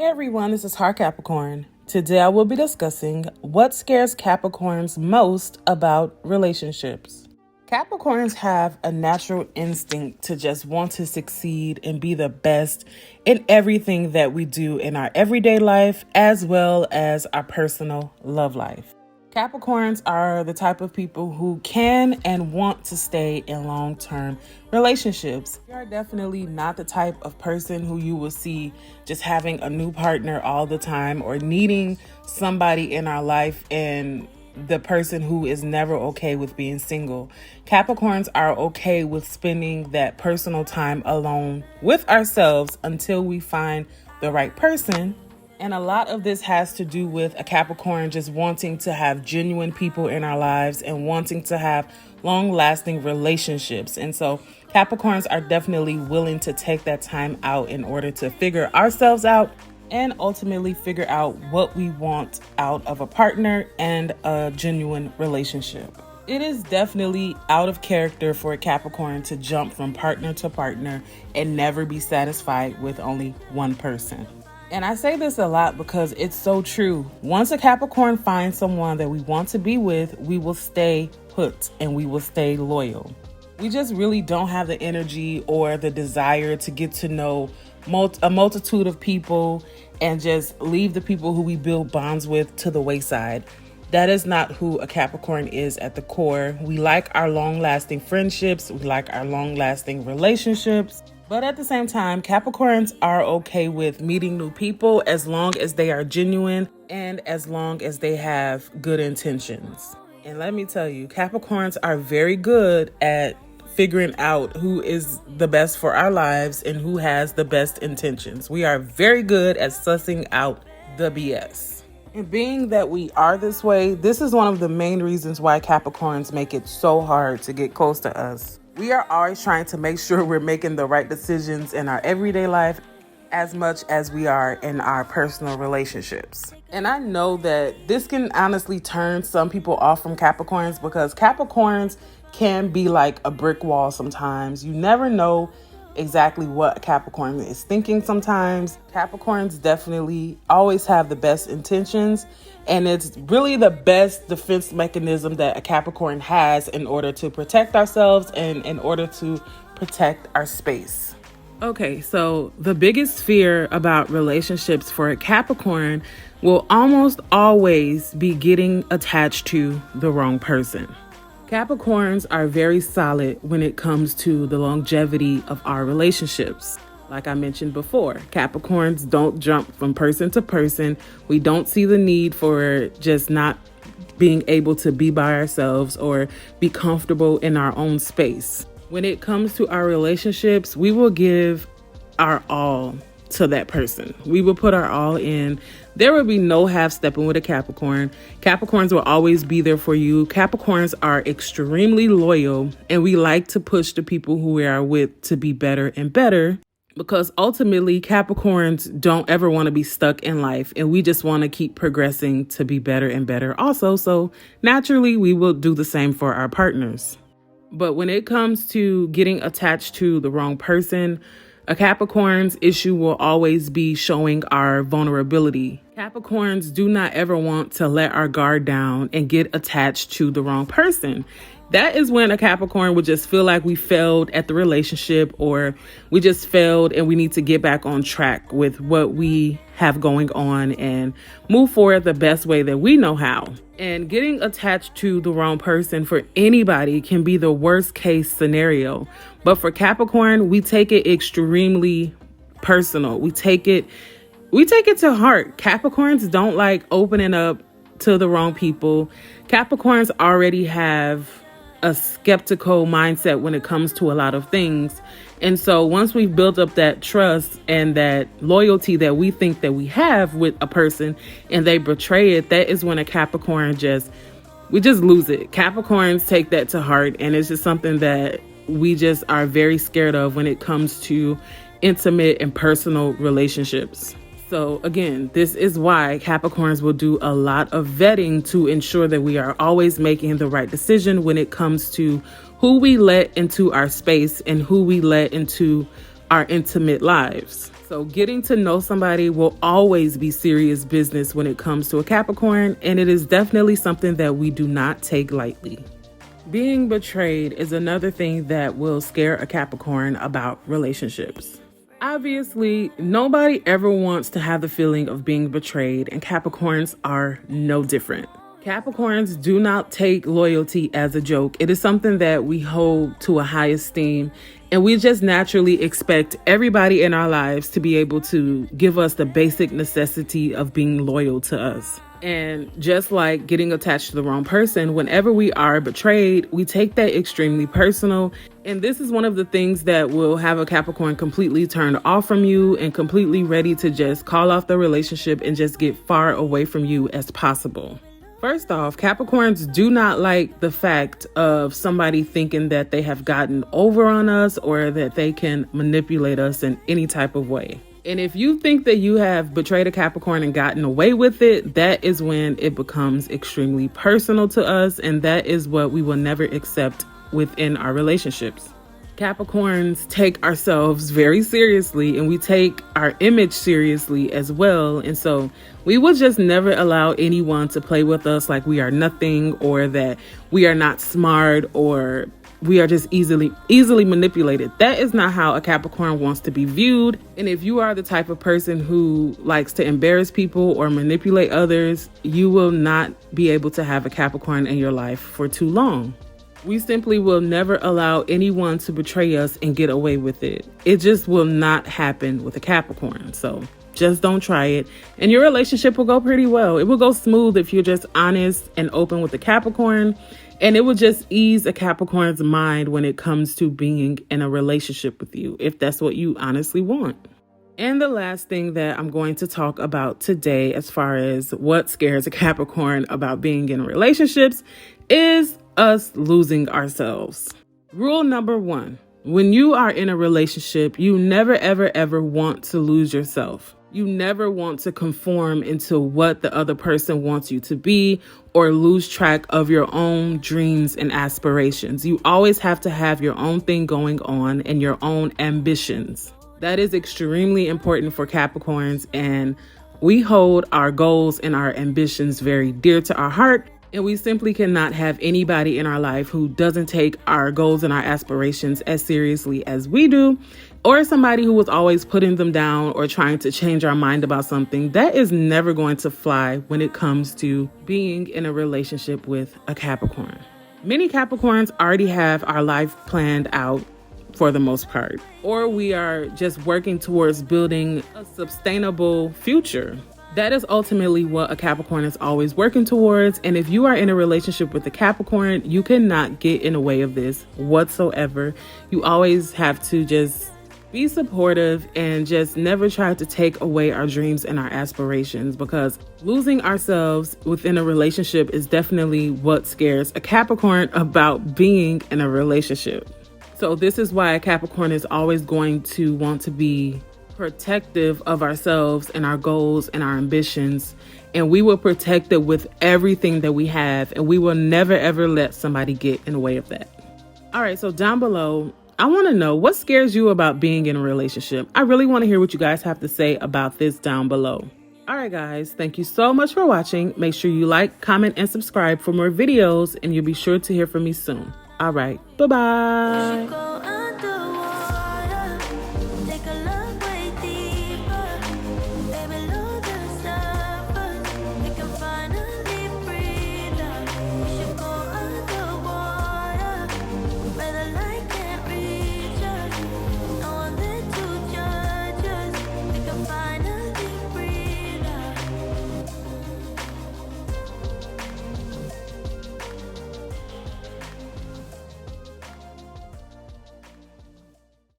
Hey everyone, this is Heart Capricorn. Today I will be discussing what scares Capricorns most about relationships. Capricorns have a natural instinct to just want to succeed and be the best in everything that we do in our everyday life as well as our personal love life. Capricorns are the type of people who can and want to stay in long-term relationships. We are definitely not the type of person who you will see just having a new partner all the time or needing somebody in our life and the person who is never okay with being single. Capricorns are okay with spending that personal time alone with ourselves until we find the right person. And a lot of this has to do with a Capricorn just wanting to have genuine people in our lives and wanting to have long-lasting relationships. And so Capricorns are definitely willing to take that time out in order to figure ourselves out and ultimately figure out what we want out of a partner and a genuine relationship. It is definitely out of character for a Capricorn to jump from partner to partner and never be satisfied with only one person. And I say this a lot because it's so true. Once a Capricorn finds someone that we want to be with, we will stay put and we will stay loyal. We just really don't have the energy or the desire to get to know a multitude of people and just leave the people who we build bonds with to the wayside. That is not who a Capricorn is at the core. We like our long-lasting friendships. We like our long-lasting relationships. But at the same time, Capricorns are okay with meeting new people as long as they are genuine and as long as they have good intentions. And let me tell you, Capricorns are very good at figuring out who is the best for our lives and who has the best intentions. We are very good at sussing out the BS. And being that we are this way, this is one of the main reasons why Capricorns make it so hard to get close to us. We are always trying to make sure we're making the right decisions in our everyday life as much as we are in our personal relationships. And I know that this can honestly turn some people off from Capricorns because Capricorns can be like a brick wall sometimes. You never know exactly what a Capricorn is thinking sometimes. Capricorns definitely always have the best intentions, and it's really the best defense mechanism that a Capricorn has in order to protect ourselves and in order to protect our space. Okay, so the biggest fear about relationships for a Capricorn will almost always be getting attached to the wrong person. Capricorns are very solid when it comes to the longevity of our relationships. Like I mentioned before, Capricorns don't jump from person to person. We don't see the need for just not being able to be by ourselves or be comfortable in our own space. When it comes to our relationships, we will give our all to that person. We will put our all in. There will be no half-stepping with a Capricorn. Capricorns will always be there for you. Capricorns are extremely loyal, and we like to push the people who we are with to be better and better because ultimately Capricorns don't ever want to be stuck in life, and we just want to keep progressing to be better and better also. So naturally, we will do the same for our partners. But when it comes to getting attached to the wrong person, a Capricorn's issue will always be showing our vulnerability. Capricorns do not ever want to let our guard down and get attached to the wrong person. That is when a Capricorn would just feel like we failed at the relationship or we just failed and we need to get back on track with what we have going on and move forward the best way that we know how. And getting attached to the wrong person for anybody can be the worst case scenario. But for Capricorn, we take it extremely personal. We take it to heart. Capricorns don't like opening up to the wrong people. Capricorns already have a skeptical mindset when it comes to a lot of things. And so once we've built up that trust and that loyalty that we think that we have with a person and they betray it, that is when a Capricorn we just lose it. Capricorns take that to heart, and it's just something that we just are very scared of when it comes to intimate and personal relationships. So again, this is why Capricorns will do a lot of vetting to ensure that we are always making the right decision when it comes to who we let into our space and who we let into our intimate lives. So getting to know somebody will always be serious business when it comes to a Capricorn, and it is definitely something that we do not take lightly. Being betrayed is another thing that will scare a Capricorn about relationships. Obviously, nobody ever wants to have the feeling of being betrayed, and Capricorns are no different. Capricorns do not take loyalty as a joke. It is something that we hold to a high esteem, and we just naturally expect everybody in our lives to be able to give us the basic necessity of being loyal to us. And just like getting attached to the wrong person, whenever we are betrayed, we take that extremely personal. And this is one of the things that will have a Capricorn completely turned off from you and completely ready to just call off the relationship and just get far away from you as possible. First off, Capricorns do not like the fact of somebody thinking that they have gotten over on us or that they can manipulate us in any type of way. And if you think that you have betrayed a Capricorn and gotten away with it, that is when it becomes extremely personal to us, and that is what we will never accept within our relationships. Capricorns take ourselves very seriously, and we take our image seriously as well. And so we will just never allow anyone to play with us like we are nothing, or that we are not smart, or we are just easily manipulated. That is not how a Capricorn wants to be viewed. And if you are the type of person who likes to embarrass people or manipulate others, you will not be able to have a Capricorn in your life for too long. We simply will never allow anyone to betray us and get away with it. It just will not happen with a Capricorn. So just don't try it. And your relationship will go pretty well. It will go smooth if you're just honest and open with a Capricorn. And it will just ease a Capricorn's mind when it comes to being in a relationship with you, if that's what you honestly want. And the last thing that I'm going to talk about today, as far as what scares a Capricorn about being in relationships, is us losing ourselves. Rule number 1, when you are in a relationship, you never, ever, ever want to lose yourself. You never want to conform into what the other person wants you to be or lose track of your own dreams and aspirations. You always have to have your own thing going on and your own ambitions. That is extremely important for Capricorns, and we hold our goals and our ambitions very dear to our heart. And we simply cannot have anybody in our life who doesn't take our goals and our aspirations as seriously as we do, or somebody who was always putting them down or trying to change our mind about something. That is never going to fly when it comes to being in a relationship with a Capricorn. Many Capricorns already have our life planned out for the most part, or we are just working towards building a sustainable future. That is ultimately what a Capricorn is always working towards. And if you are in a relationship with a Capricorn, you cannot get in the way of this whatsoever. You always have to just be supportive and just never try to take away our dreams and our aspirations, because losing ourselves within a relationship is definitely what scares a Capricorn about being in a relationship. So this is why a Capricorn is always going to want to be protective of ourselves and our goals and our ambitions, and we will protect it with everything that we have, and we will never ever let somebody get in the way of that. All right, so down below, I want to know what scares you about being in a relationship. I really want to hear what you guys have to say about this down below. All right, guys, thank you so much for watching. Make sure you like, comment, and subscribe for more videos, and you'll be sure to hear from me soon. All right, bye-bye.